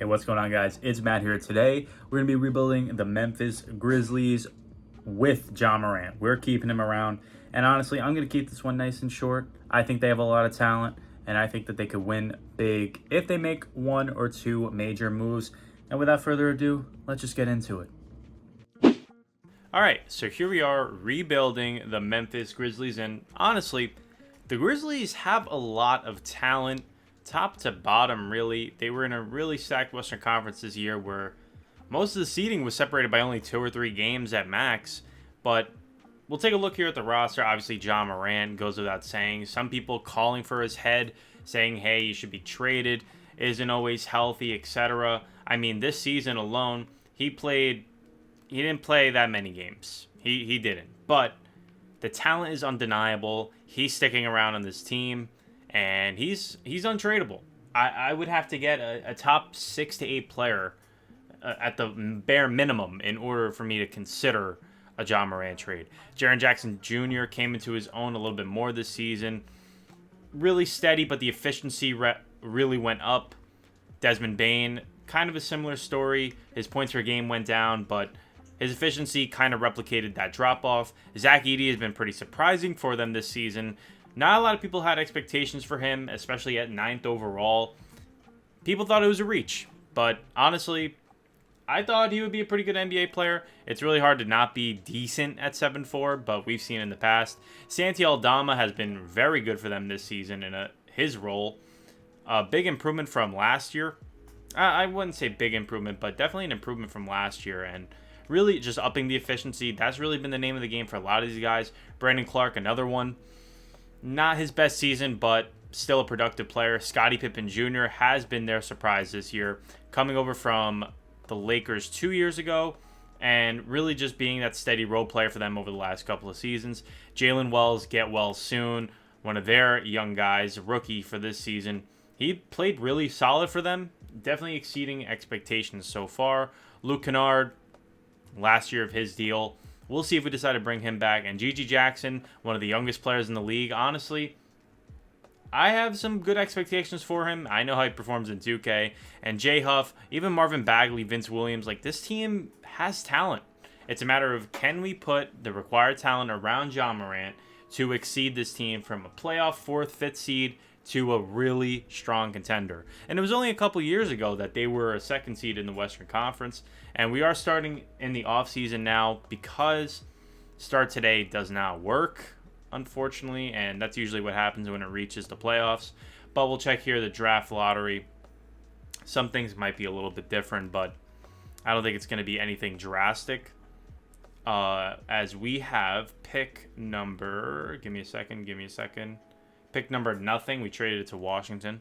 Hey, what's going on, guys? It's Matt here. Today, we're going to be rebuilding the Memphis Grizzlies with John Morant. We're keeping him around. And honestly, I'm going to keep this one nice and short. I think they have a lot of talent, and I think that they could win big if they make one or two major moves. And without further ado, let's just get into it. All right, so here we are rebuilding the Memphis Grizzlies. And honestly, the Grizzlies have a lot of talent. Top to bottom, really. They were in a really stacked Western Conference this year where most of the seeding was separated by only 2 or 3 games at max. But we'll take a look here at the roster. Obviously, John Morant goes without saying. Some people calling for his head, saying, hey, you should be traded, isn't always healthy, etc. I mean, this season alone, he didn't play that many games. He didn't. But the talent is undeniable. He's sticking around on this team. And he's untradeable. I would have to get a top 6 to 8 player at the bare minimum in order for me to consider a John Morant trade. Jaren Jackson Jr. came into his own a little bit more this season. Really steady, but the efficiency really went up. Desmond Bane, kind of a similar story. His points per game went down, but his efficiency kind of replicated that drop-off. Zach Edey has been pretty surprising for them this season. Not a lot of people had expectations for him, especially at 9th overall. People thought it was a reach, but honestly, I thought he would be a pretty good NBA player. It's really hard to not be decent at 7'4", but we've seen in the past. Santi Aldama has been very good for them this season in his role. A big improvement from last year. I wouldn't say big improvement, but definitely an improvement from last year, and really just upping the efficiency. That's really been the name of the game for a lot of these guys. Brandon Clark, another one. Not his best season, but still a productive player. Scottie Pippen Jr. has been their surprise this year, coming over from the Lakers 2 years ago and really just being that steady role player for them over the last couple of seasons. Jalen Wells, get well soon, one of their young guys, rookie for this season. He played really solid for them, definitely exceeding expectations so far. Luke Kennard, last year of his deal. We'll see if we decide to bring him back. And Gigi Jackson, one of the youngest players in the league. Honestly, I have some good expectations for him. I know how he performs in 2K. And Jay Huff, even Marvin Bagley, Vince Williams, like this team has talent. It's a matter of can we put the required talent around John Morant to exceed this team from a playoff 4th, 5th seed to a really strong contender. And it was only a couple years ago that they were a 2nd seed in the Western Conference. And we are starting in the offseason now because start today does not work, unfortunately. And that's usually what happens when it reaches the playoffs. But we'll check here the draft lottery. Some things might be a little bit different, but I don't think it's going to be anything drastic. As we have pick number... Give me a second. Pick number nothing. We traded it to Washington.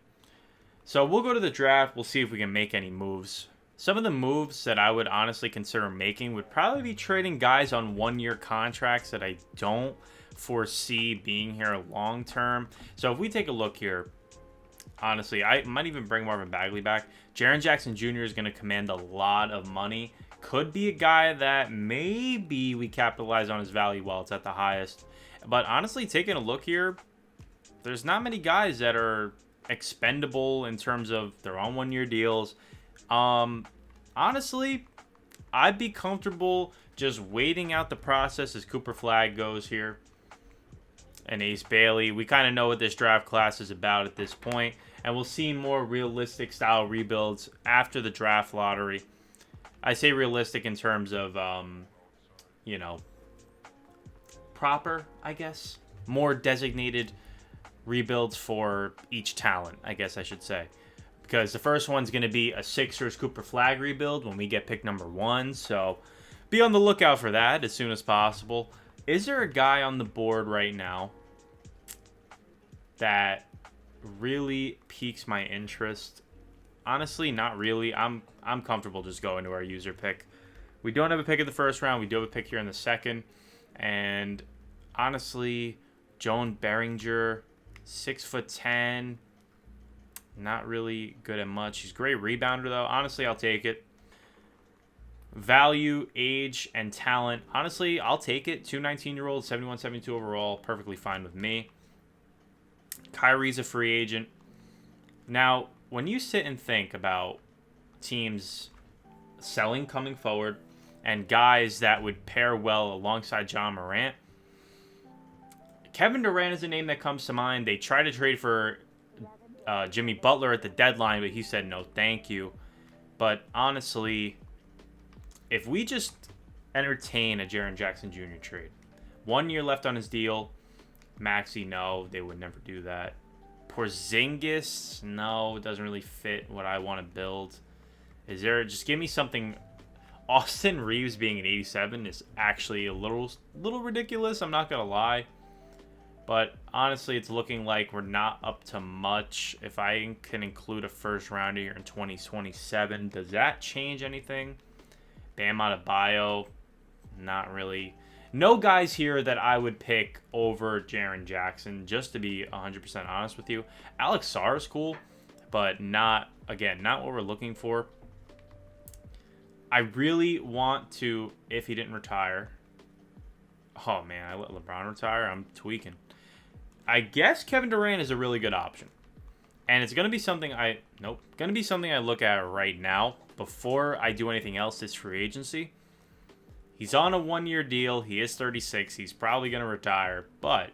So we'll go to the draft. We'll see if we can make any moves. Some of the moves that I would honestly consider making would probably be trading guys on 1-year contracts that I don't foresee being here long term. So if we take a look here, honestly, I might even bring Marvin Bagley back. Jaren Jackson Jr. is going to command a lot of money. Could be a guy that maybe we capitalize on his value while it's at the highest. But honestly, taking a look here, there's not many guys that are expendable in terms of they're on 1-year deals. Honestly, I'd be comfortable just waiting out the process as Cooper Flagg goes here. And Ace Bailey. We kind of know what this draft class is about at this point. And we'll see more realistic style rebuilds after the draft lottery. I say realistic in terms of, proper, I guess. More designated rebuilds for each talent, I guess I should say. Because the first one's going to be a Sixers Cooper Flagg rebuild when we get pick number 1. So be on the lookout for that as soon as possible. Is there a guy on the board right now that really piques my interest? Honestly, not really. I'm comfortable just going to our user pick. We don't have a pick in the first round. We do have a pick here in the second. And honestly, Joan Behringer, 6'10", not really good at much. He's a great rebounder, though. Honestly, I'll take it. Value, age, and talent. Honestly, I'll take it. 2 19-year-olds, 71, 72 overall. Perfectly fine with me. Kyrie's a free agent. Now, when you sit and think about teams selling coming forward and guys that would pair well alongside John Morant. Kevin Durant is a name that comes to mind. They tried to trade for Jimmy Butler at the deadline, but he said no, thank you. But honestly, if we just entertain a Jaren Jackson Jr. trade, 1 year left on his deal. Maxey, no, they would never do that. Porzingis, no, it doesn't really fit what I want to build. Is there, just give me something. Austin Reeves being an 87 is actually a little ridiculous, I'm not going to lie. But honestly, it's looking like we're not up to much. If I can include a first rounder here in 2027, does that change anything? Bam Adebayo, not really. No guys here that I would pick over Jaren Jackson, just to be 100% honest with you. Alex Sarr is cool, but not what we're looking for. I really want to, if he didn't retire. Oh, man, I let LeBron retire? I'm tweaking. I guess Kevin Durant is a really good option. And it's going to be something I look at right now before I do anything else this free agency. He's on a 1 year deal. He is 36. He's probably going to retire. But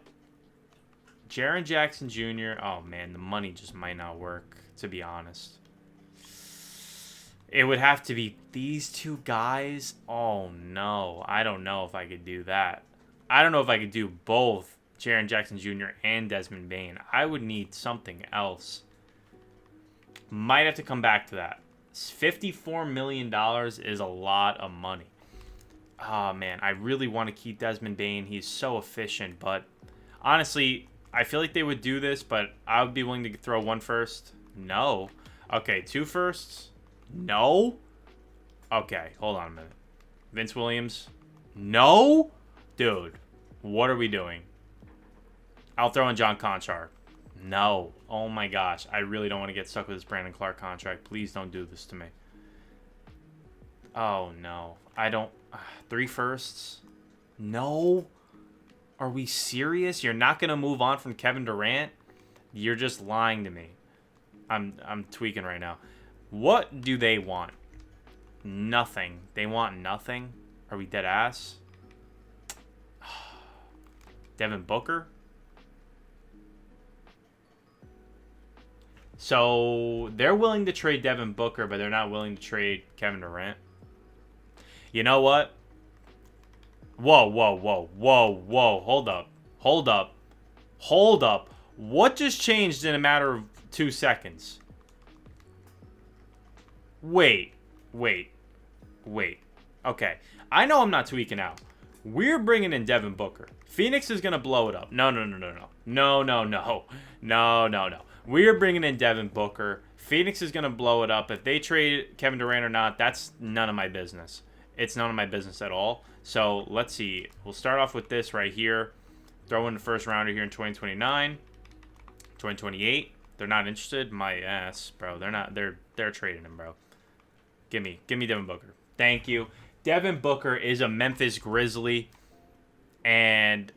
Jaren Jackson Jr., oh man, the money just might not work, to be honest. It would have to be these two guys. Oh no, I don't know if I could do that. I don't know if I could do both Jaren Jackson Jr. and Desmond Bane. I would need something else. Might have to come back to that. $54 million is a lot of money. Oh, man, I really want to keep Desmond Bane. He's so efficient, but honestly, I feel like they would do this, but I would be willing to throw one first. No. Okay, 2 firsts. No. Okay, hold on a minute. Vince Williams. No. Dude, what are we doing? I'll throw in John Conchar. No. Oh my gosh. I really don't want to get stuck with this Brandon Clark contract. Please don't do this to me. Oh no. I don't. 3 firsts? No. Are we serious? You're not going to move on from Kevin Durant? You're just lying to me. I'm tweaking right now. What do they want? Nothing. They want nothing? Are we dead ass? Devin Booker? So they're willing to trade Devin Booker, but they're not willing to trade Kevin Durant. You know what? Whoa. Hold up. What just changed in a matter of 2 seconds? Wait. Okay. I know I'm not tweaking out. We're bringing in Devin Booker. Phoenix is going to blow it up. No. No. We're bringing in Devin Booker. Phoenix is going to blow it up. If they trade Kevin Durant or not, that's none of my business. It's none of my business at all. So let's see. We'll start off with this right here. Throw in the first rounder here in 2029. 2028. They're not interested. My ass, bro. They're not. They're trading him, bro. Give me Devin Booker. Thank you. Devin Booker is a Memphis Grizzly. And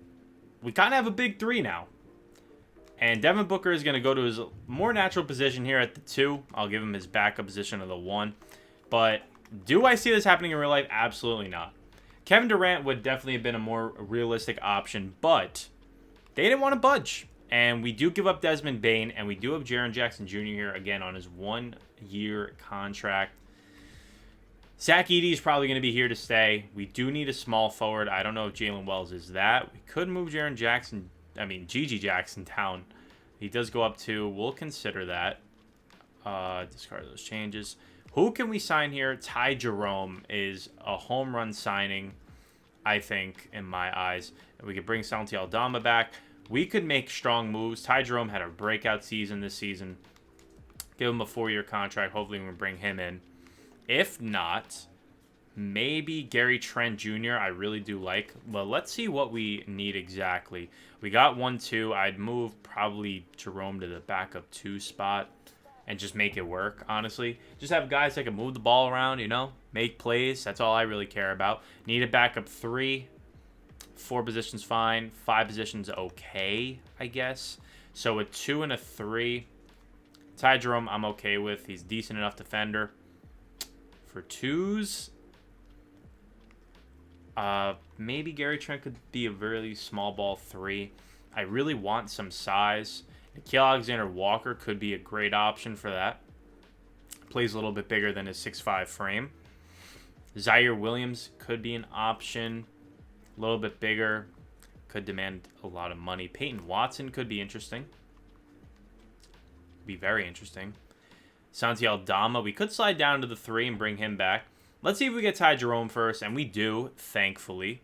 we kind of have a big 3 now. And Devin Booker is going to go to his more natural position here at the 2. I'll give him his backup position of the 1. But do I see this happening in real life? Absolutely not. Kevin Durant would definitely have been a more realistic option, but they didn't want to budge. And we do give up Desmond Bane, and we do have Jaren Jackson Jr. here again on his 1 year contract. Zach Edey is probably going to be here to stay. We do need a small forward. I don't know if Jalen Wells is that. We could move Gigi Jackson down. He does go up to. We'll consider that. Discard those changes. Who can we sign here? Ty Jerome is a home run signing, I think, in my eyes. We could bring Santi Aldama back. We could make strong moves. Ty Jerome had a breakout season this season. Give him a 4-year contract. Hopefully we can bring him in. If not, maybe Gary Trent Jr. I really do like. But let's see what we need exactly. We got 1-2. I'd move probably Jerome to the backup 2 spot and just make it work, honestly. Just have guys that can move the ball around, make plays. That's all I really care about. Need a backup 3. 4 positions fine. 5 positions okay, I guess. So a 2 and a 3. Ty Jerome I'm okay with. He's decent enough defender. For twos, maybe Gary Trent could be a really small ball 3. I really want some size. Nikhil Alexander-Walker could be a great option for that. Plays a little bit bigger than his 6'5 frame. Zaire Williams could be an option. A little bit bigger. Could demand a lot of money. Peyton Watson could be interesting. Be very interesting. Santi Aldama, we could slide down to the 3 and bring him back. Let's see if we get Ty Jerome first, and we do, thankfully.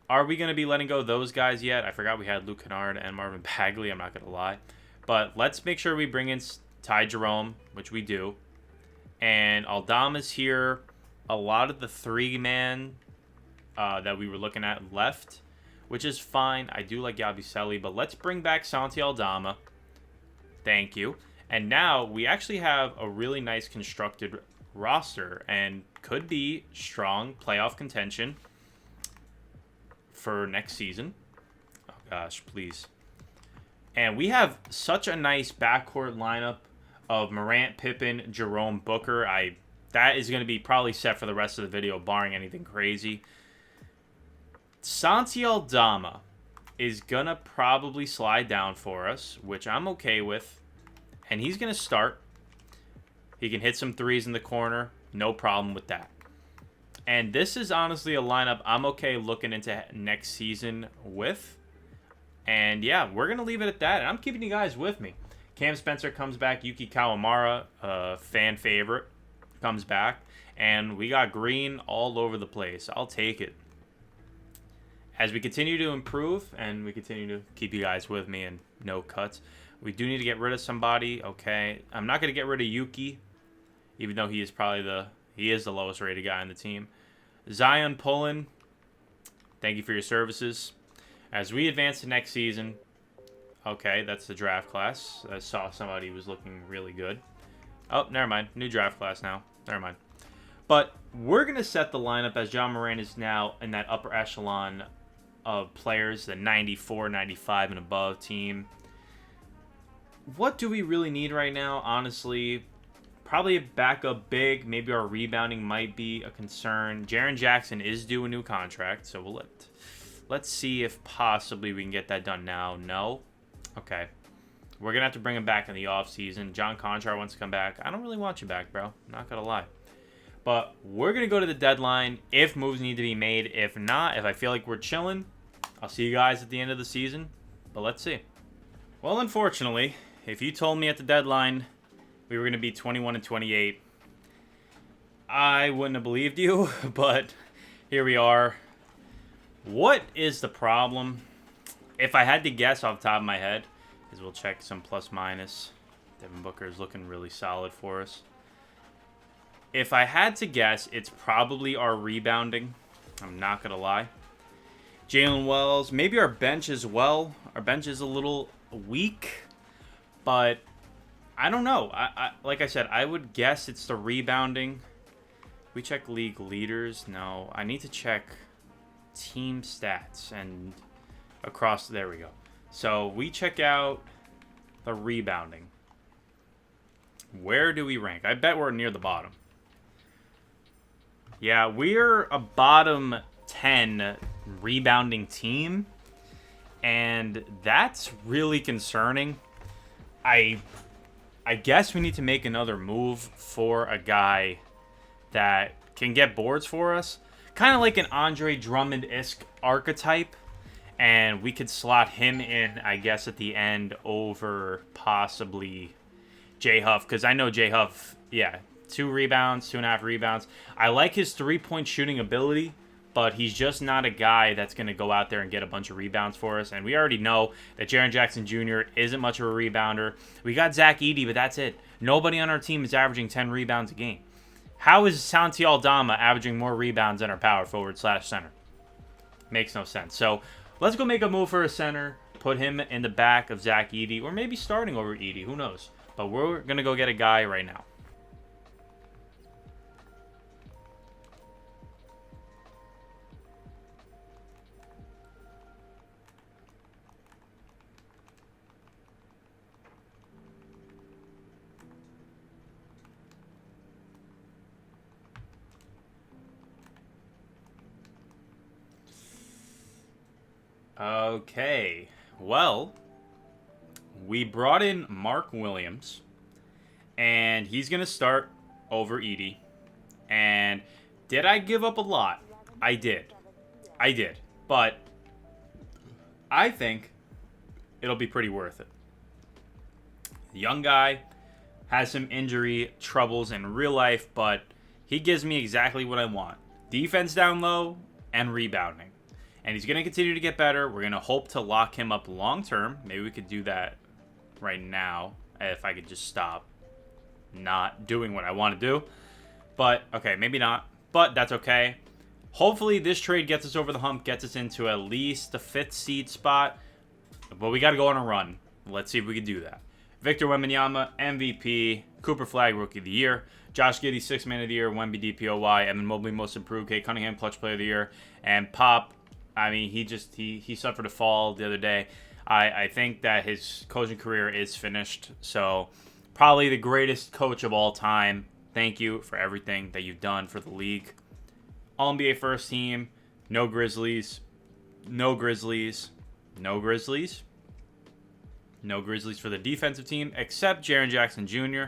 Are we going to be letting go of those guys yet? I forgot we had Luke Kennard and Marvin Bagley, I'm not going to lie. But let's make sure we bring in Ty Jerome, which we do. And Aldama's here. A lot of the 3-man that we were looking at left, which is fine. I do like Yabusele, but let's bring back Santi Aldama. Thank you. And now we actually have a really nice constructed roster and could be strong playoff contention for next season. Oh gosh, please. And we have such a nice backcourt lineup of Morant, Pippen, Jerome, Booker. That is going to be probably set for the rest of the video, barring anything crazy. Santi Aldama is going to probably slide down for us, which I'm okay with. And he's going to start. He can hit some threes in the corner. No problem with that. And this is honestly a lineup I'm okay looking into next season with. And yeah, we're going to leave it at that. And I'm keeping you guys with me. Cam Spencer comes back. Yuki Kawamura, fan favorite, comes back. And we got green all over the place. I'll take it. As we continue to improve and we continue to keep you guys with me and no cuts, we do need to get rid of somebody. Okay, I'm not going to get rid of Yuki, even though he is probably the lowest rated guy on the team. Zion Pullen, thank you for your services. As we advance to next season, okay, that's the draft class. I saw somebody was looking really good. Oh, never mind. New draft class now. Never mind. But we're going to set the lineup as John Moran is now in that upper echelon of players, the 94, 95 and above team. What do we really need right now? Honestly, probably a backup big. Maybe our rebounding might be a concern. Jaren Jackson is due a new contract, so let's see if possibly we can get that done now. No? Okay. We're going to have to bring him back in the offseason. John Conchar wants to come back. I don't really want you back, bro. Not going to lie. But we're going to go to the deadline if moves need to be made. If not, if I feel like we're chilling, I'll see you guys at the end of the season. But let's see. Well, unfortunately, if you told me at the deadline we were going to be 21-28, I wouldn't have believed you, but here we are. What is the problem? If I had to guess off the top of my head, is we'll check some plus minus. Devin Booker is looking really solid for us. If I had to guess, it's probably our rebounding. I'm not going to lie. Jalen Wells, maybe our bench as well. Our bench is a little weak. But I don't know. Like I said, I would guess it's the rebounding. We check league leaders. No, I need to check team stats and across. There we go. So we check out the rebounding. Where do we rank? I bet we're near the bottom. Yeah, we're a bottom 10 rebounding team. And that's really concerning. I guess we need to make another move for a guy that can get boards for us. Kind of like an Andre Drummond-esque archetype. And we could slot him in, I guess, at the end over possibly J Huff. Because I know J Huff, yeah, 2 rebounds, 2.5 rebounds. I like his 3-point shooting ability. But he's just not a guy that's going to go out there and get a bunch of rebounds for us. And we already know that Jaren Jackson Jr. isn't much of a rebounder. We got Zach Edey, but that's it. Nobody on our team is averaging 10 rebounds a game. How is Santi Aldama averaging more rebounds than our power forward / center? Makes no sense. So let's go make a move for a center. Put him in the back of Zach Edey. Or maybe starting over Edey. Who knows? But we're going to go get a guy right now. Okay. Well, we brought in Mark Williams, and he's going to start over Edie. And did I give up a lot? I did. But I think it'll be pretty worth it. The young guy has some injury troubles in real life, but he gives me exactly what I want. Defense down low and rebounding. And he's going to continue to get better. We're going to hope to lock him up long term. Maybe we could do that right now if I could just stop not doing what I want to do. But, okay, maybe not. But that's okay. Hopefully this trade gets us over the hump, gets us into at least the 5th seed spot. But we got to go on a run. Let's see if we can do that. Victor Wembanyama, MVP. Cooper Flag, Rookie of the Year. Josh Giddey, 6th Man of the Year. Wemby, DPOY. Evan Mobley, Most Improved. Kate Cunningham, Clutch Player of the Year. And Pop, I mean, he suffered a fall the other day. I think that his coaching career is finished. So, probably the greatest coach of all time. Thank you for everything that you've done for the league. All-NBA first team. No Grizzlies. No Grizzlies. No Grizzlies. No Grizzlies for the defensive team, except Jaren Jackson Jr.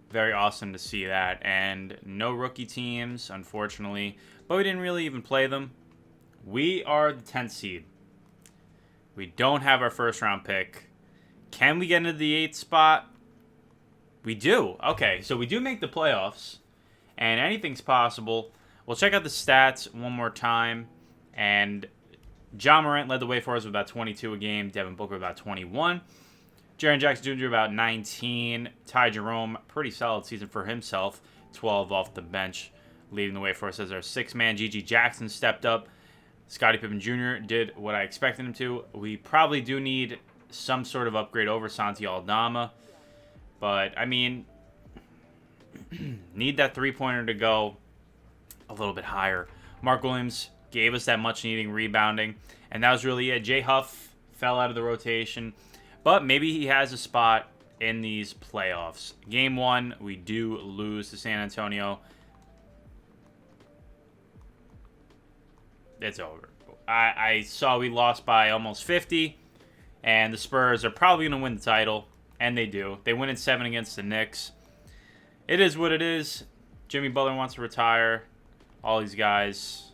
Very awesome to see that. And no rookie teams, unfortunately. But we didn't really even play them. We are the 10th seed. We don't have our first round pick. Can we get into the 8th spot? We do. Okay, so we do make the playoffs. And anything's possible. We'll check out the stats one more time. And Ja Morant led the way for us with about 22 a game. Devin Booker about 21. Jaren Jackson Jr. about 19. Ty Jerome, pretty solid season for himself. 12 off the bench, leading the way for us as our 6th man. G.G. Jackson stepped up. Scottie Pippen Jr. did what I expected him to. We probably do need some sort of upgrade over Santi Aldama. But, I mean, need that three-pointer to go a little bit higher. Mark Williams gave us that much-needed rebounding. And that was really it. Jay Huff fell out of the rotation. But maybe he has a spot in these playoffs. Game 1, we do lose to San Antonio. It's over. I saw we lost by almost 50, and the Spurs are probably going to win the title, and they do. They win in 7 against the Knicks. It is what it is. Jimmy Butler wants to retire. All these guys,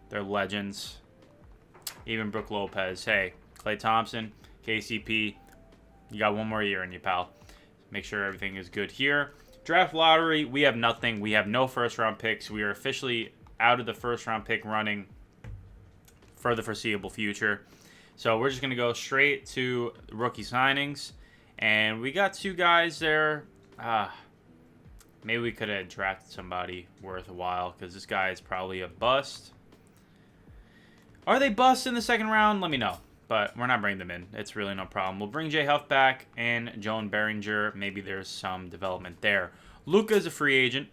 they're legends. Even Brook Lopez. Hey, Klay Thompson, KCP, you got one more year in you, pal. Make sure everything is good here. Draft lottery, we have nothing. We have no first-round picks. We are officially out of the first-round pick running for the foreseeable future. So we're just going to go straight to rookie signings. And we got 2 guys there. Maybe we could have drafted somebody worth a while because this guy is probably a bust. Are they busts in the 2nd round? Let me know. But we're not bringing them in. It's really no problem. We'll bring Jay Huff back and Joan Behringer. Maybe there's some development there. Luka is a free agent.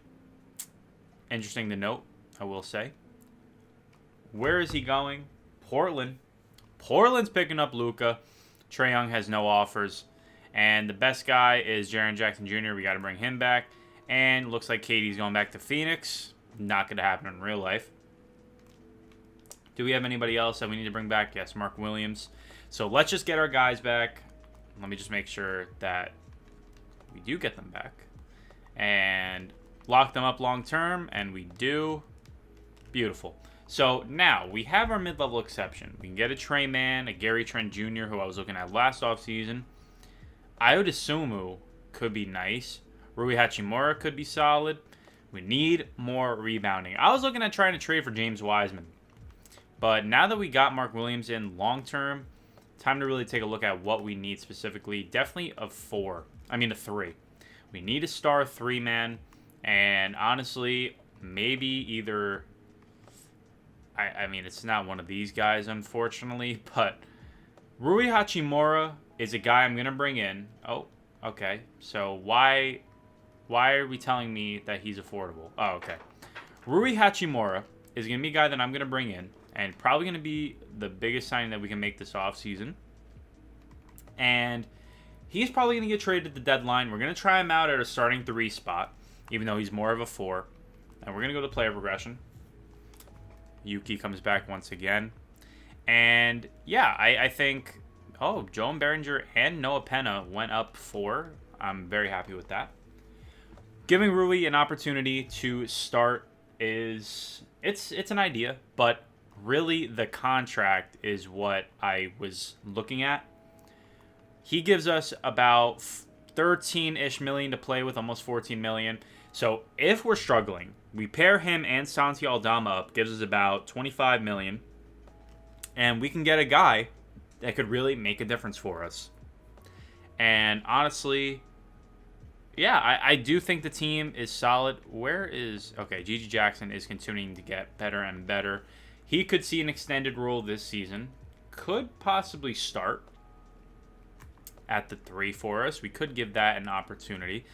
Interesting to note, I will say. Where is he going? Portland. Portland's picking up Luka. Trae Young has no offers. And the best guy is Jaren Jackson Jr. We got to bring him back. And looks like Katie's going back to Phoenix. Not going to happen in real life. Do we have anybody else that we need to bring back? Yes, Mark Williams. So let's just get our guys back. Let me just make sure that we do get them back. And lock them up long term. And we do. Beautiful. So now we have our mid-level exception. We can get a Trey Man, a Gary Trent Jr., who I was looking at last offseason. Ayo Dosunmu could be nice. Rui Hachimura could be solid. We need more rebounding. I was looking at trying to trade for James Wiseman. But now that we got Mark Williams in long-term, time to really take a look at what we need specifically. Definitely a 3. We need a star 3-man. And honestly, maybe either... I mean, it's not one of these guys, unfortunately. But Rui Hachimura is a guy I'm going to bring in. Oh, okay. So why are we telling me that he's affordable? Oh, okay. Rui Hachimura is going to be a guy that I'm going to bring in. And probably going to be the biggest signing that we can make this offseason. And he's probably going to get traded at the deadline. We're going to try him out at a starting 3 spot, even though he's more of a 4. And we're going to go to player progression. Yuki comes back once again. And yeah, I think, Joan Behringer and Noah Penna went up 4. I'm very happy with that. Giving Rui an opportunity to start it's an idea, but really the contract is what I was looking at. He gives us about 13-ish million to play with, almost 14 million. So if we're struggling, we pair him and Santi Aldama up, gives us about 25 million, and we can get a guy that could really make a difference for us. And honestly, yeah, I do think the team is solid. Gigi Jackson is continuing to get better and better. He could see an extended role this season. Could possibly start at the 3 for us. We could give that an opportunity.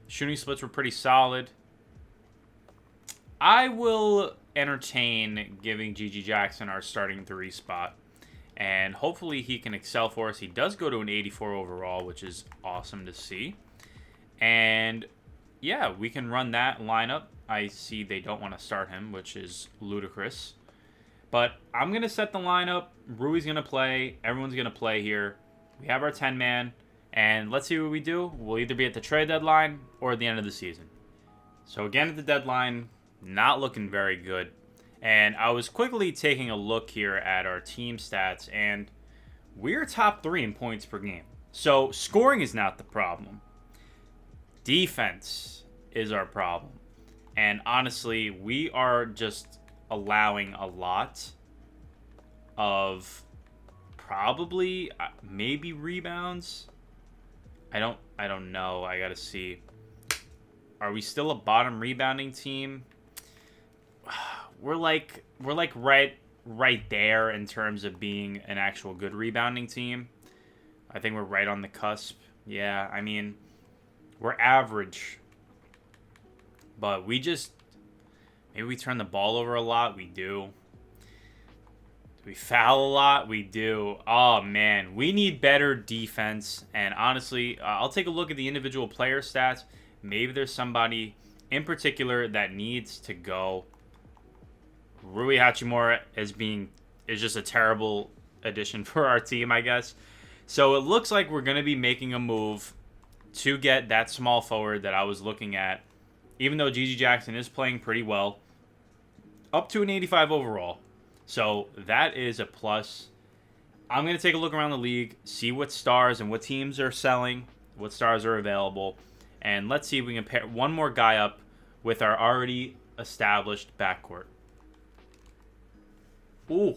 Shooting splits were pretty solid. I will entertain giving Gigi Jackson our starting 3 spot. And hopefully he can excel for us. He does go to an 84 overall, which is awesome to see. And yeah, we can run that lineup. I see they don't want to start him, which is ludicrous. But I'm going to set the lineup. Rui's going to play. Everyone's going to play here. We have our 10-man. And let's see what we do. We'll either be at the trade deadline or at the end of the season. So again, at the deadline, not looking very good. And I was quickly taking a look here at our team stats, and we're top 3 in points per game. So scoring is not the problem. Defense is our problem. And honestly, we are just allowing a lot of probably maybe rebounds. I don't know. I got to see. Are we still a bottom rebounding team? We're like right there in terms of being an actual good rebounding team. I think we're right on the cusp. Yeah, I mean, we're average. But maybe we turn the ball over a lot. We do. Do we foul a lot? We do. Oh, man. We need better defense. And honestly, I'll take a look at the individual player stats. Maybe there's somebody in particular that needs to go. Rui Hachimura is just a terrible addition for our team, I guess. So it looks like we're going to be making a move to get that small forward that I was looking at, even though Gigi Jackson is playing pretty well, up to an 85 overall. So that is a plus. I'm going to take a look around the league, see what stars and what teams are selling, what stars are available, and let's see if we can pair one more guy up with our already established backcourt. Ooh.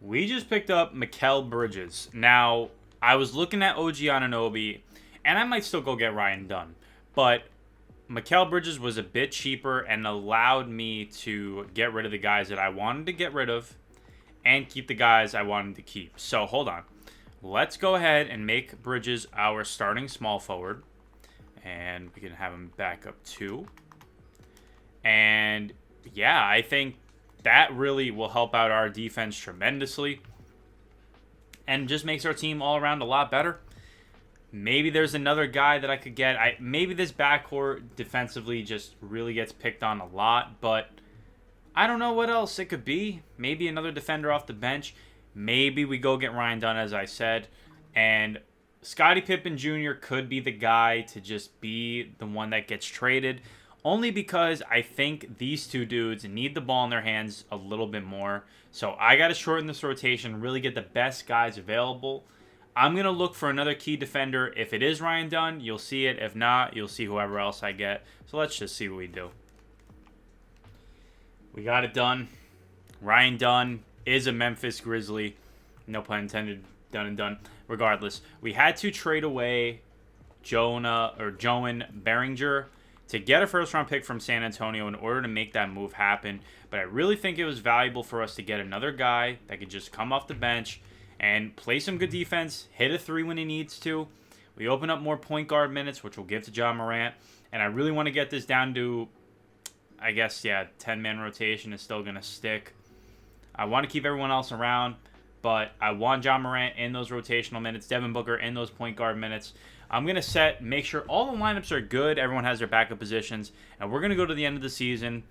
We just picked up Mikal Bridges. Now, I was looking at OG Anunoby, and I might still go get Ryan Dunn. But Mikal Bridges was a bit cheaper and allowed me to get rid of the guys that I wanted to get rid of and keep the guys I wanted to keep. So, hold on. Let's go ahead and make Bridges our starting small forward. And we can have him back up 2. And, yeah, I think that really will help out our defense tremendously and just makes our team all around a lot better. Maybe there's another guy that I could get. Maybe this backcourt defensively just really gets picked on a lot, but I don't know what else it could be. Maybe another defender off the bench. Maybe we go get Ryan Dunn, as I said. And Scottie Pippen Jr. could be the guy to just be the one that gets traded. Only because I think these two dudes need the ball in their hands a little bit more. So I got to shorten this rotation, really get the best guys available. I'm going to look for another key defender. If it is Ryan Dunn, you'll see it. If not, you'll see whoever else I get. So let's just see what we do. We got it done. Ryan Dunn is a Memphis Grizzly. No pun intended. Done and done. Regardless, we had to trade away Joan Behringer to get a first-round pick from San Antonio in order to make that move happen. But I really think it was valuable for us to get another guy that could just come off the bench and play some good defense, hit a 3 when he needs to. We open up more point guard minutes, which we'll give to John Morant. And I really want to get this down to, 10-man rotation is still going to stick. I want to keep everyone else around, but I want John Morant in those rotational minutes, Devin Booker in those point guard minutes. I'm going to make sure all the lineups are good, everyone has their backup positions, and we're going to go to the end of the season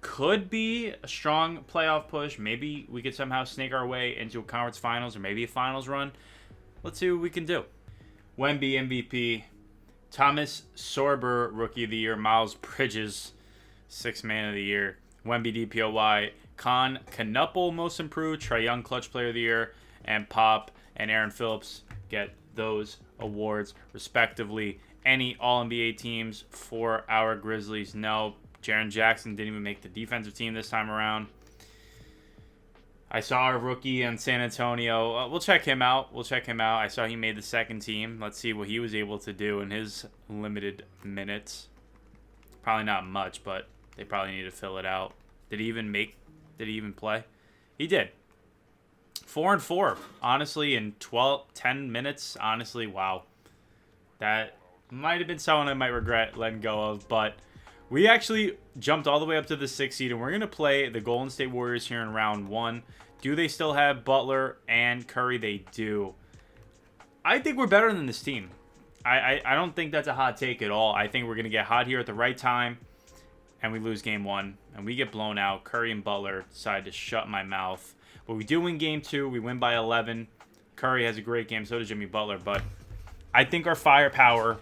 Could be a strong playoff push. Maybe we could somehow snake our way into a conference finals or maybe a finals run. Let's see what we can do. Wemby MVP. Thomas Sorber Rookie of the Year. Miles Bridges Sixth Man of the Year. Wemby DPOY. Knuppel Most Improved. Trae Young Clutch Player of the Year. And Pop and Aaron Phillips get those awards respectively. Any All-NBA teams for our Grizzlies? No. Jaren Jackson didn't even make the defensive team this time around. I saw our rookie in San Antonio. We'll check him out. I saw he made the second team. Let's see what he was able to do in his limited minutes. Probably not much, but they probably need to fill it out. Did he even play? He did. 4 and 4. Honestly, in 10 minutes. Honestly, wow. That might have been someone I might regret letting go of, but we actually jumped all the way up to the 6th seed, and we're going to play the Golden State Warriors here in round 1. Do they still have Butler and Curry? They do. I think we're better than this team. I don't think that's a hot take at all. I think we're going to get hot here at the right time, and we lose game 1, and we get blown out. Curry and Butler decide to shut my mouth. But we do win game 2. We win by 11. Curry has a great game. So does Jimmy Butler. But I think our firepower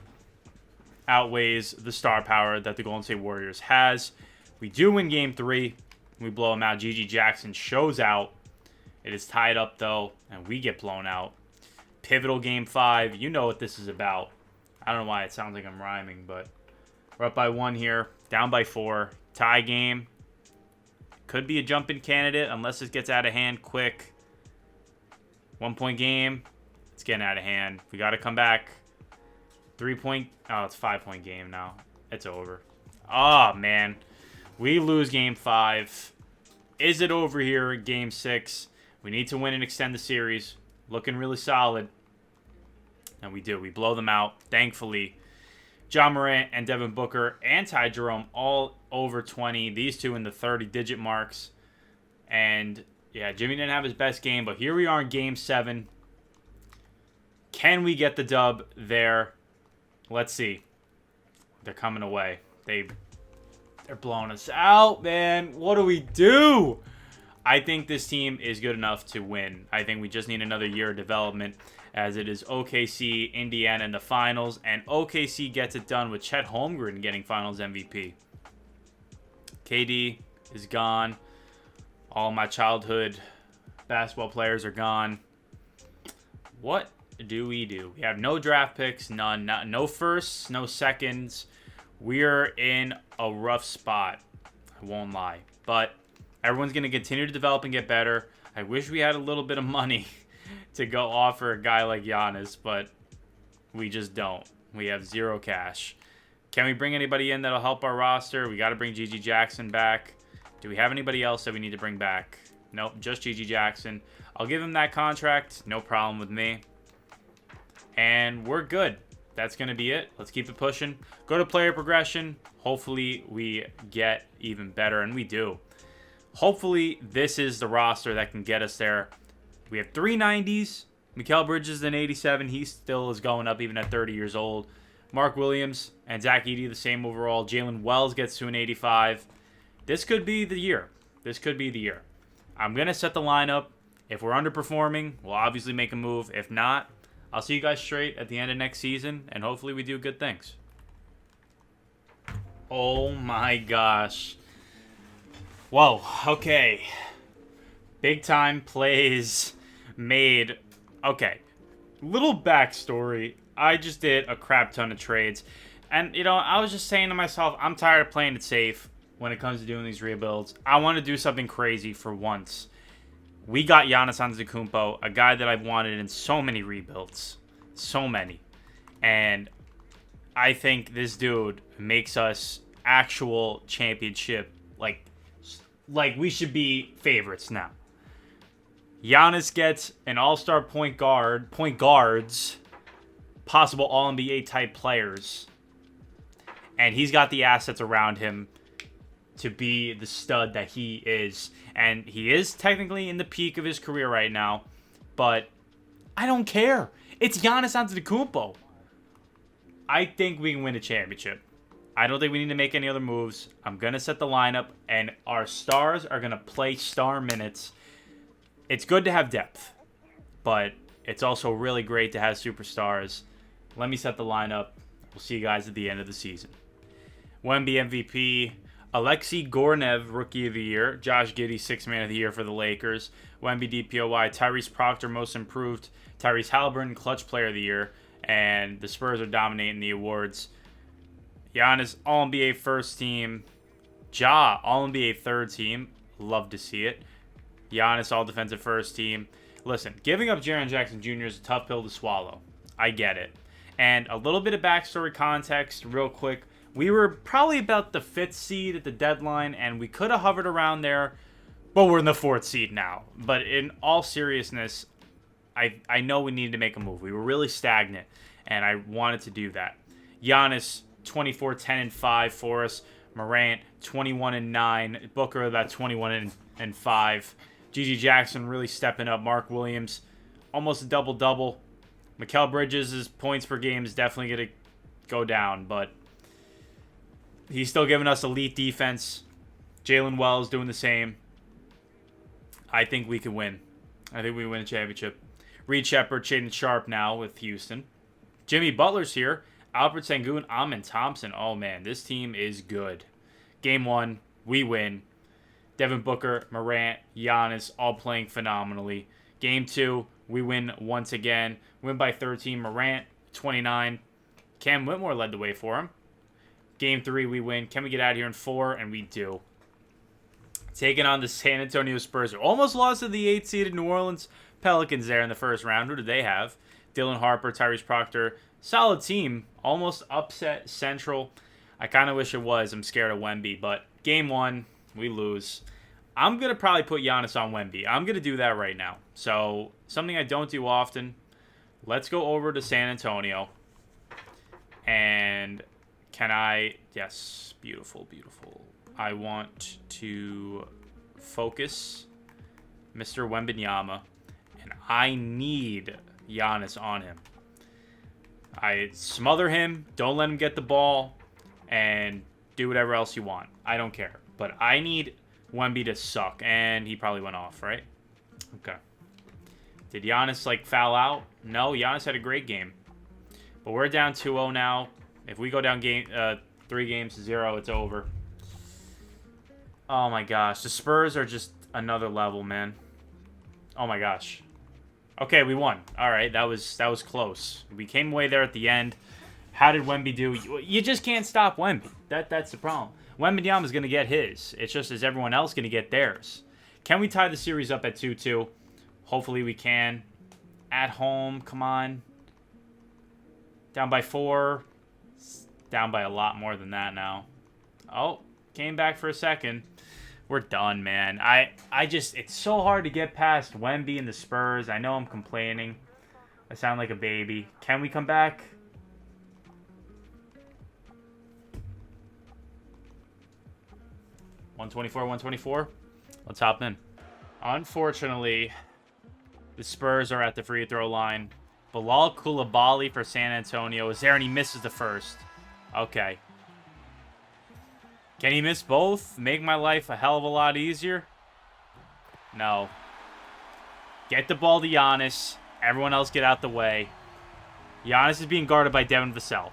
outweighs the star power that the Golden State Warriors has. We do win game 3. We blow them out. GG Jackson shows out. It is tied up, though, and we get blown out. Pivotal game 5. You know what this is about. I don't know why it sounds like I'm rhyming, but we're up by 1 here. Down by 4. Tie game. Could be a jump-in candidate unless it gets out of hand quick. 1-point game. It's getting out of hand. We got to come back. 3-point. Oh, it's 5-point game now. It's over. Oh, man. We lose game 5. Is it over here? Game 6. We need to win and extend the series. Looking really solid. And we do. We blow them out. Thankfully, Ja Morant and Devin Booker and Ty Jerome all over 20. These two in the 30-digit marks. And, yeah, Jimmy didn't have his best game. But here we are in game 7. Can we get the dub there? Let's see. They're coming away. They're blowing us out, man. What do we do? I think this team is good enough to win. I think we just need another year of development, as it is OKC, Indiana in the finals, and OKC gets it done with Chet Holmgren getting finals MVP. KD is gone. All my childhood basketball players are gone. What do? We have no draft picks, none. No firsts, no seconds. We're in a rough spot. I won't lie. But everyone's going to continue to develop and get better. I wish we had a little bit of money to go offer a guy like Giannis, but we just don't. We have zero cash. Can we bring anybody in that'll help our roster? We got to bring GG Jackson back. Do we have anybody else that we need to bring back? Nope, just GG Jackson. I'll give him that contract. No problem with me. And we're good. That's going to be it. Let's keep it pushing. Go to player progression. Hopefully we get even better, and we do. Hopefully this is the roster that can get us there. We have 3 90s. Mikal Bridges an 87. He still is going up even at 30 years old. Mark Williams and Zach Edey the same overall. Jalen Wells gets to an 85. This could be the year. I'm going to set the lineup. If we're underperforming, we'll obviously make a move. If not, I'll see you guys straight at the end of next season, and hopefully we do good things. Oh my gosh. Whoa, okay. Big time plays made. Okay, little backstory. I just did a crap ton of trades. And, I was just saying to myself, I'm tired of playing it safe when it comes to doing these rebuilds. I want to do something crazy for once. We got Giannis Antetokounmpo, a guy that I've wanted in so many rebuilds. So many. And I think this dude makes us actual championship. Like we should be favorites now. Giannis gets an all-star point guards, possible all-NBA type players. And he's got the assets around him to be the stud that he is. And he is technically in the peak of his career right now. But I don't care. It's Giannis Antetokounmpo. I think we can win a championship. I don't think we need to make any other moves. I'm going to set the lineup, and our stars are going to play star minutes. It's good to have depth, but it's also really great to have superstars. Let me set the lineup. We'll see you guys at the end of the season. Wemby MVP, Alexei Gornev Rookie of the Year, Josh Giddey Sixth Man of the Year for the Lakers, Wemby DPOY, Tyrese Proctor Most Improved, Tyrese Halliburton Clutch Player of the Year, and the Spurs are dominating the awards. Giannis All-NBA First Team, Ja All-NBA Third Team, love to see it. Giannis All-Defensive First Team. Listen, giving up Jaren Jackson Jr. is a tough pill to swallow. I get it. And a little bit of backstory context real quick. We were probably about the 5th seed at the deadline, and we could have hovered around there, but we're in the 4th seed now. But in all seriousness, I know we needed to make a move. We were really stagnant, and I wanted to do that. Giannis, 24, 10, and 5 for us. Morant, 21 and 9. Booker, about 21 and 5. Gigi Jackson really stepping up. Mark Williams, almost a double-double. Mikal Bridges' points per game is definitely going to go down, but he's still giving us elite defense. Jalen Wells doing the same. I think we can win. I think we win a championship. Reed Shepard, Shaden Sharp now with Houston. Jimmy Butler's here. Albert Sengun, Amin Thompson. Oh, man, this team is good. Game 1, we win. Devin Booker, Morant, Giannis, all playing phenomenally. Game 2, we win once again. Win by 13. Morant, 29. Cam Whitmore led the way for him. Game 3, we win. Can we get out of here in 4? And we do. Taking on the San Antonio Spurs. Almost lost to the 8th-seeded New Orleans Pelicans there in the first round. Who did they have? Dylan Harper, Tyrese Proctor. Solid team. Almost upset Central. I kind of wish it was. I'm scared of Wemby. But game 1, we lose. I'm going to probably put Giannis on Wemby. I'm going to do that right now. So, something I don't do often. Let's go over to San Antonio. And can I... Yes, beautiful, beautiful. I want to focus Mr. Wembanyama. And I need Giannis on him. I smother him. Don't let him get the ball. And do whatever else you want. I don't care. But I need Wemby to suck. And he probably went off, right? Okay. Did Giannis, foul out? No, Giannis had a great game. But we're down 2-0 now. If we go down 3 games to 0, it's over. Oh, my gosh. The Spurs are just another level, man. Oh, my gosh. Okay, we won. All right, that was close. We came away there at the end. How did Wemby do? You just can't stop Wemby. That's the problem. Wembanyama's going to get his. It's just, is everyone else going to get theirs? Can we tie the series up at 2-2? Hopefully we can. At home, come on. Down by 4. Down by a lot more than that now. Oh, came back for a second. We're done, man. I just, it's so hard to get past Wemby and the Spurs. I know I'm complaining. I sound like a baby. Can we come back? $124. Let's hop in. Unfortunately, the Spurs are at the free throw line. Bilal Coulibaly for San Antonio is there, and he misses the first. Okay. Can he miss both? Make my life a hell of a lot easier? No. Get the ball to Giannis. Everyone else get out the way. Giannis is being guarded by Devin Vassell.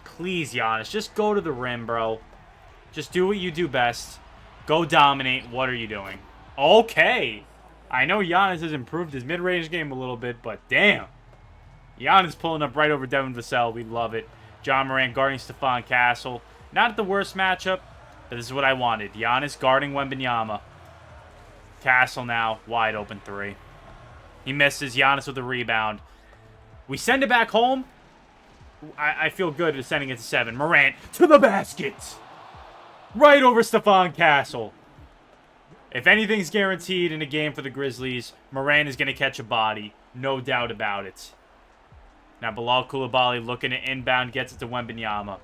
Please, Giannis, just go to the rim, bro. Just do what you do best. Go dominate. What are you doing? Okay. I know Giannis has improved his mid-range game a little bit, but damn. Giannis pulling up right over Devin Vassell. We love it. John Morant guarding Stephon Castle. Not the worst matchup, but this is what I wanted. Giannis guarding Wembanyama. Castle now, wide open 3. He misses. Giannis with a rebound. We send it back home. I feel good at sending it to 7. Morant to the basket. Right over Stephon Castle. If anything's guaranteed in a game for the Grizzlies, Morant is going to catch a body. No doubt about it. Now Bilal Coulibaly looking to inbound, gets it to Wembanyama.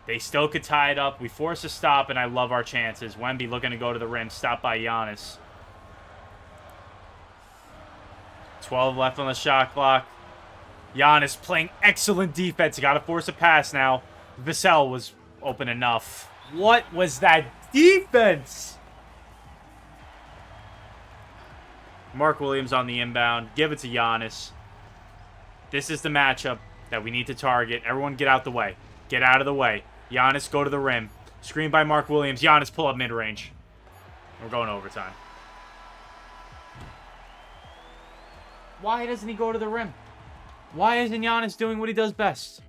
They still could tie it up. We force a stop, and I love our chances. Wemby looking to go to the rim, stopped by Giannis. 12 left on the shot clock. Giannis playing excellent defense. Got to force a pass now. Vassell was open enough. What was that defense? Mark Williams on the inbound. Give it to Giannis. This is the matchup that we need to target. Everyone get out the way. Get out of the way. Giannis, go to the rim. Screen by Mark Williams. Giannis, pull up mid-range. We're going overtime. Why doesn't he go to the rim? Why isn't Giannis doing what he does best?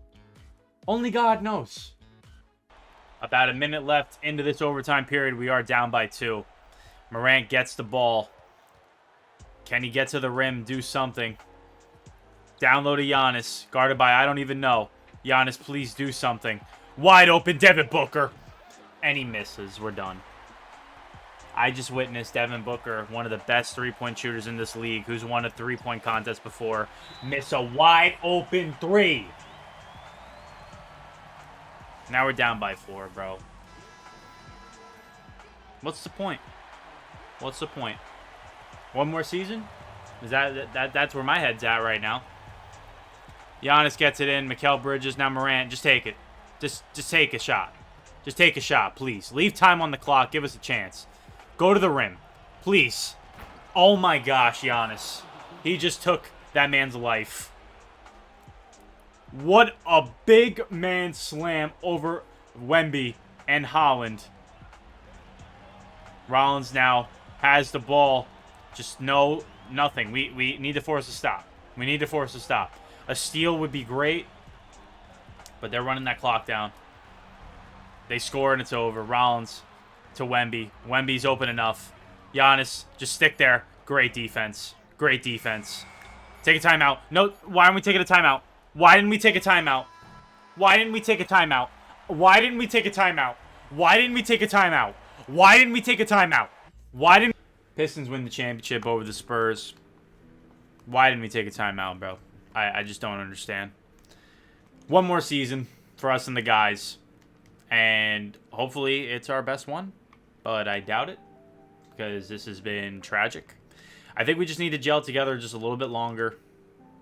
Only God knows. About a minute left into this overtime period. We are down by 2. Morant gets the ball. Can he get to the rim? Do something. Down low to Giannis. Guarded by I don't even know. Giannis, please do something. Wide open Devin Booker. And he misses. We're done. I just witnessed Devin Booker, one of the best three-point shooters in this league, who's won a three-point contest before, miss a wide open 3. Now we're down by 4, bro. What's the point? What's the point? One more season? Is that's where my head's at right now. Giannis gets it in. Mikal Bridges. Now Morant. Just take it. Just take a shot. Just take a shot, please. Leave time on the clock. Give us a chance. Go to the rim. Please. Oh my gosh, Giannis. He just took that man's life. What a big man slam over Wemby and Holland. Rollins now has the ball. Just nothing. We need to force a stop. We need to force a stop. A steal would be great, but they're running that clock down. They score and it's over. Rollins to Wemby. Wemby's open enough. Giannis, just stick there. Great defense. Great defense. Take a timeout. No, why aren't we taking a timeout? Why didn't we take a timeout? Why didn't we take a timeout? Why didn't we take a timeout? Why didn't we take a timeout? Why didn't we take a timeout? Why didn't Pistons win the championship over the Spurs? Why didn't we take a timeout, bro? I just don't understand. One more season for us and the guys. And hopefully it's our best one. But I doubt it. Because this has been tragic. I think we just need to gel together just a little bit longer.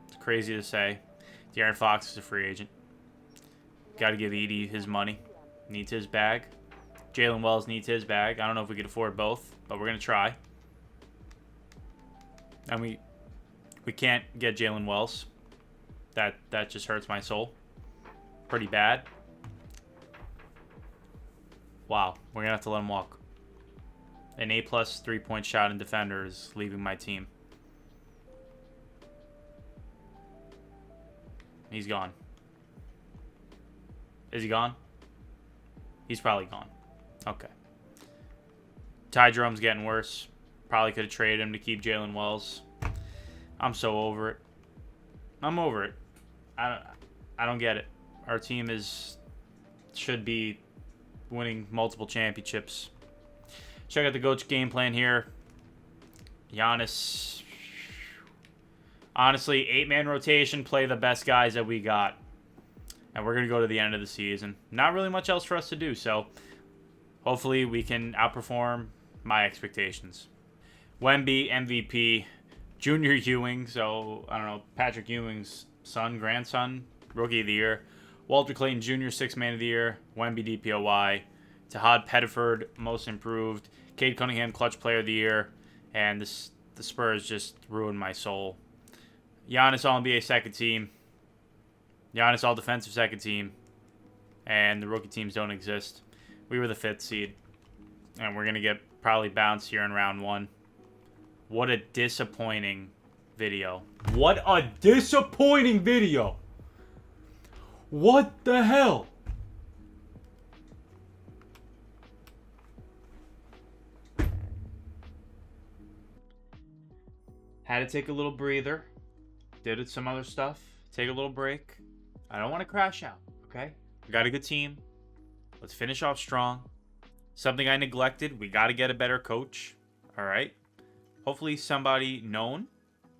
It's crazy to say. De'Aaron Fox is a free agent. Got to give Edie his money. Needs his bag. Jalen Wells needs his bag. I don't know if we could afford both. But we're going to try. And we can't get Jalen Wells. That just hurts my soul. Pretty bad. Wow. We're going to have to let him walk. An A+ 3-point shot and defender is leaving my team. He's gone. Is he gone? He's probably gone. Okay. Ty Jerome's getting worse. Probably could have traded him to keep Jalen Wells. I'm so over it. I'm over it. I don't get it. Our team should be winning multiple championships. Check out the Coach game plan here. Giannis. Honestly, 8-man rotation. Play the best guys that we got. And we're going to go to the end of the season. Not really much else for us to do. So, hopefully we can outperform my expectations. Wemby, MVP. Junior Ewing. So, I don't know. Patrick Ewing's son, grandson. Rookie of the Year. Walter Clayton Jr., 6th Man of the Year. Wemby, DPOY. Tahad Pettiford, Most Improved. Cade Cunningham, Clutch Player of the Year. And the Spurs just ruined my soul. Giannis All-NBA second team. Giannis All-Defensive second team. And the rookie teams don't exist. We were the 5th seed. And we're going to get probably bounced here in round 1. What a disappointing video. What a disappointing video. What the hell? Had to take a little breather. Did some other stuff. Take a little break. I don't want to crash out, okay? We got a good team. Let's finish off strong. Something I neglected. We got to get a better coach. All right? Hopefully somebody known.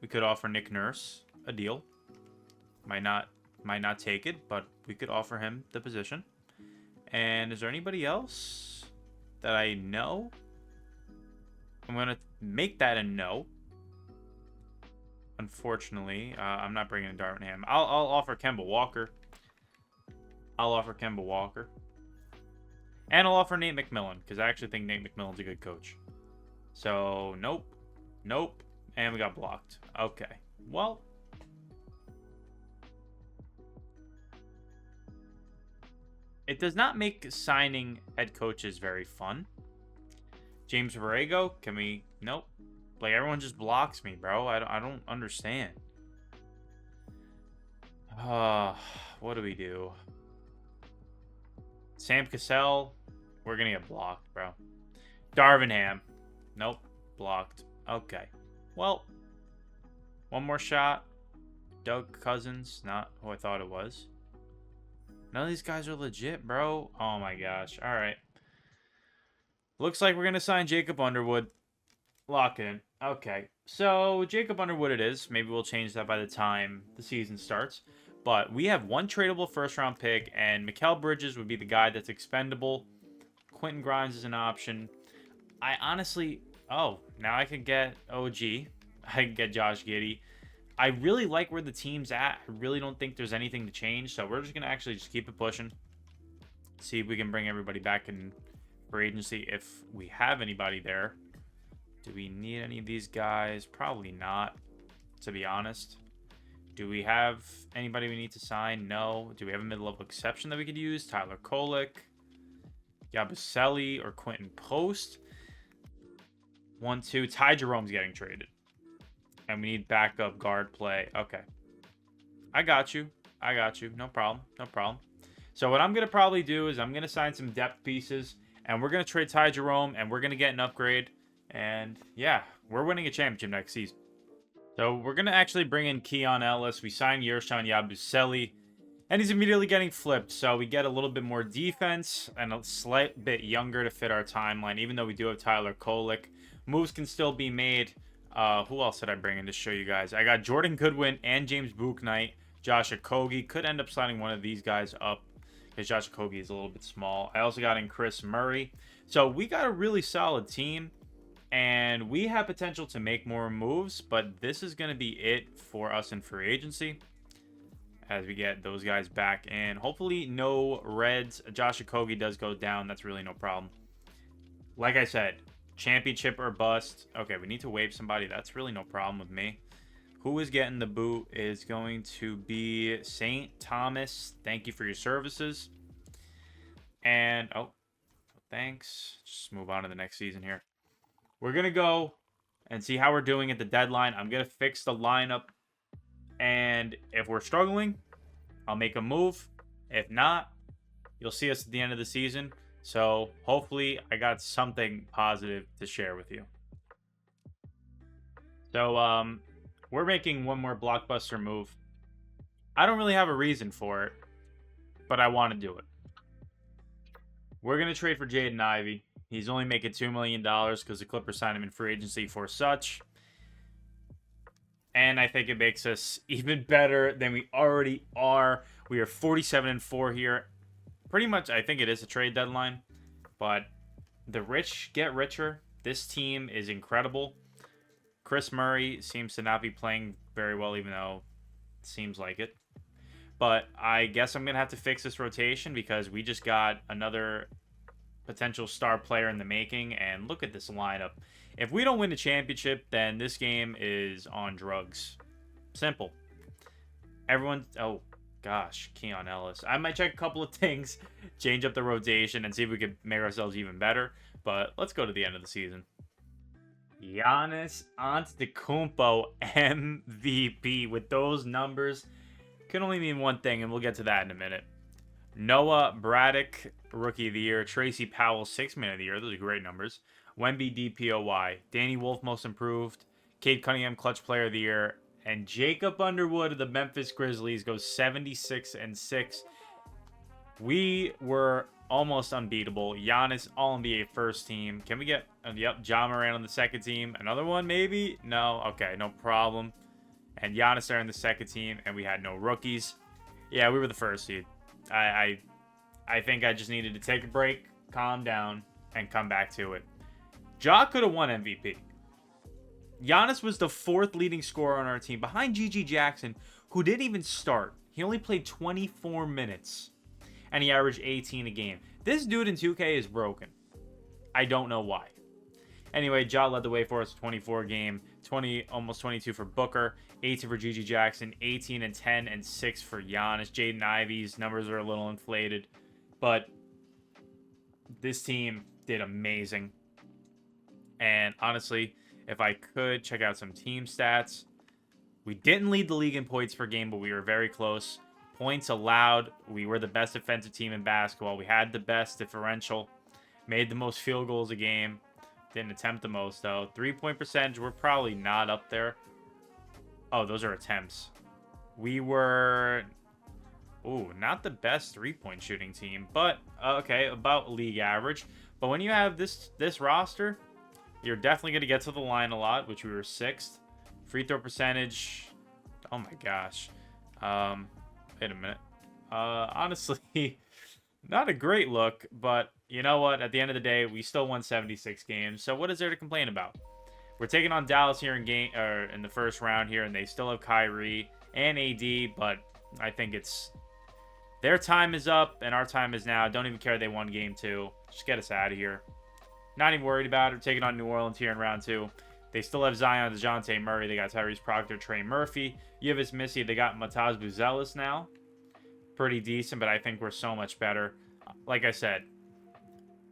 We could offer Nick Nurse a deal. Might not take it, but we could offer him the position. And is there anybody else that I know? I'm going to make that a no. Unfortunately, I'm not bringing in Darvin Ham. I'll offer Kemba Walker. I'll offer Kemba Walker. And I'll offer Nate McMillan, because I actually think Nate McMillan's a good coach. So, nope. Nope. And we got blocked. Okay. Well. It does not make signing head coaches very fun. James Borrego, can we... Nope. Like, everyone just blocks me, bro. I don't understand. What do we do? Sam Cassell, we're going to get blocked, bro. Darvin Ham. Nope. Blocked. Okay. Well, one more shot. Doug Cousins, not who I thought it was. None of these guys are legit, bro. Oh my gosh. All right. Looks like we're going to sign Jacob Underwood. Lock it in. Okay. So, Jacob Underwood it is. Maybe we'll change that by the time the season starts. But we have one tradable first-round pick, and Mikal Bridges would be the guy that's expendable. Quentin Grimes is an option. I honestly... Oh, now I can get OG. I can get Josh Giddey. I really like where the team's at. I really don't think there's anything to change. So we're just going to actually just keep it pushing. See if we can bring everybody back in free agency if we have anybody there. Do we need any of these guys? Probably not, to be honest. Do we have anybody we need to sign? No. Do we have a mid-level exception that we could use? Tyler Kolek, Yabusele, or Quentin Post? 1, 2. Ty Jerome's getting traded. And we need backup guard play. Okay. I got you. I got you. No problem. No problem. So what I'm going to probably do is I'm going to sign some depth pieces. And we're going to trade Ty Jerome. And we're going to get an upgrade. And yeah, we're winning a championship next season. So we're going to actually bring in Keon Ellis. We signed Yershon Yabusele. And he's immediately getting flipped. So we get a little bit more defense. And a slight bit younger to fit our timeline. Even though we do have Tyler Kolek. Moves can still be made. Who else did I bring in to show you guys? I got Jordan Goodwin and James Bouknight. Josh Okogie. Could end up signing one of these guys up because Josh Okogie is a little bit small. I also got in Chris Murray. So we got a really solid team. And we have potential to make more moves. But this is going to be it for us in free agency. As we get those guys back in. Hopefully no Reds. Josh Okogie does go down. That's really no problem. Like I said. Championship or bust. Okay, we need to waive somebody. That's really no problem with me. Who is getting the boot is going to be St. Thomas. Thank you for your services. And, oh, thanks. Just move on to the next season here. We're going to go and see how we're doing at the deadline. I'm going to fix the lineup. And if we're struggling, I'll make a move. If not, you'll see us at the end of the season. So, hopefully, I got something positive to share with you. So, we're making one more blockbuster move. I don't really have a reason for it, but I want to do it. We're going to trade for Jaden Ivey. He's only making $2 million because the Clippers signed him in free agency for such. And I think it makes us even better than we already are. We are 47-4 here. Pretty much, I think it is a trade deadline, but the rich get richer. This team is incredible. Chris Murray seems to not be playing very well, even though it seems like it. But I guess I'm going to have to fix this rotation because we just got another potential star player in the making, and look at this lineup. If we don't win the championship, then this game is on drugs. Simple. Everyone... Oh... Gosh, Keon Ellis. I might check a couple of things, change up the rotation, and see if we can make ourselves even better. But let's go to the end of the season. Giannis Antetokounmpo MVP. With those numbers, can only mean one thing, and we'll get to that in a minute. Noah Braddock, Rookie of the Year. Tracy Powell, 6th Man of the Year. Those are great numbers. Wemby, DPOY. Danny Wolf, Most Improved. Cade Cunningham, Clutch Player of the Year. And Jacob Underwood of the Memphis Grizzlies goes 76-6. We were almost unbeatable. Giannis, All-NBA first team. Can we get, Ja Morant on the second team? Another one, maybe? No? Okay, no problem. And Giannis there in the second team, and we had no rookies. Yeah, we were the first seed. I think I just needed to take a break, calm down, and come back to it. Ja could have won MVP. Giannis was the 4th leading scorer on our team, behind G.G. Jackson, who didn't even start. He only played 24 minutes. and he averaged 18 a game. This dude in 2K is broken. I don't know why. Anyway, Ja led the way for us, 24 game, 20, almost 22 for Booker, 18 for Gigi Jackson, 18 and 10 and 6 for Giannis. Jaden Ivey's numbers are a little inflated, but this team did amazing. And honestly, if I could check out some team stats, we didn't lead the league in points per game, but we were very close. Points allowed, we were the best defensive team in basketball. We had the best differential, made the most field goals a game. Didn't attempt the most, though. 3-point percentage, we're probably not up there. Oh, those are attempts. We were... Ooh, not the best 3-point shooting team, but, okay, about league average. But when you have this roster, you're definitely going to get to the line a lot, which we were 6th. Free throw percentage, oh my gosh. Wait a minute. Honestly, not a great look, but you know what? At the end of the day, we still won 76 games. So what is there to complain about? We're taking on Dallas here in the first round here, and they still have Kyrie and AD, but I think it's their time is up and our time is now. Don't even care they won game 2. Just get us out of here. Not even worried about it. We're taking on New Orleans here in round 2. They still have Zion, DeJounte Murray. They got Tyrese Proctor, Trey Murphy. Yves Missy. They got Mataz Buzelis now. Pretty decent, but I think we're so much better. Like I said,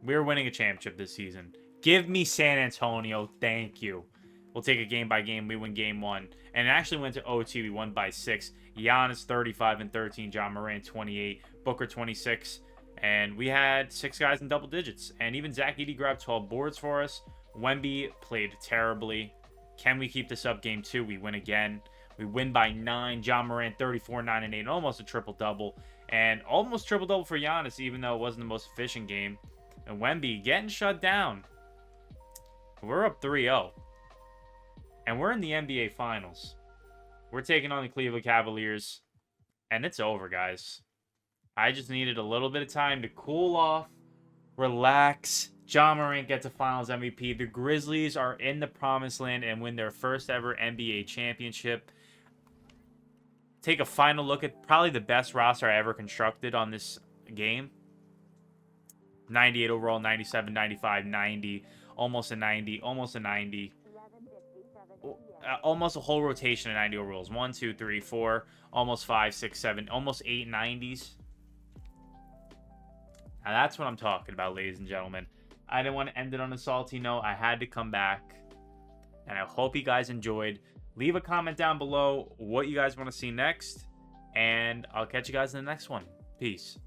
we're winning a championship this season. Give me San Antonio. Thank you. We'll take it game by game. We win game 1. And it actually went to OT. We won by 6. Giannis 35 and 13. John Morant 28. Booker 26. And we had 6 guys in double digits. And even Zach Edey grabbed 12 boards for us. Wemby played terribly. Can we keep this up game 2? We win again. We win by 9. John Morant 34, 9, and 8. Almost a triple-double. And almost triple-double for Giannis, even though it wasn't the most efficient game. And Wemby getting shut down. We're up 3-0. And we're in the NBA Finals. We're taking on the Cleveland Cavaliers. And it's over, guys. I just needed a little bit of time to cool off, relax. John Morant gets a Finals MVP. The Grizzlies are in the promised land and win their first ever NBA championship. Take a final look at probably the best roster I ever constructed on this game. 98 overall, 97, 95, 90, almost a 90, almost a 90. Almost a whole rotation of 90 overalls. 1, 2, 3, 4, almost 5, 6, 7, almost 8 90s. Now that's what I'm talking about, ladies and gentlemen. I didn't want to end it on a salty note. I had to come back. And I hope you guys enjoyed. Leave a comment down below what you guys want to see next. And I'll catch you guys in the next one. Peace.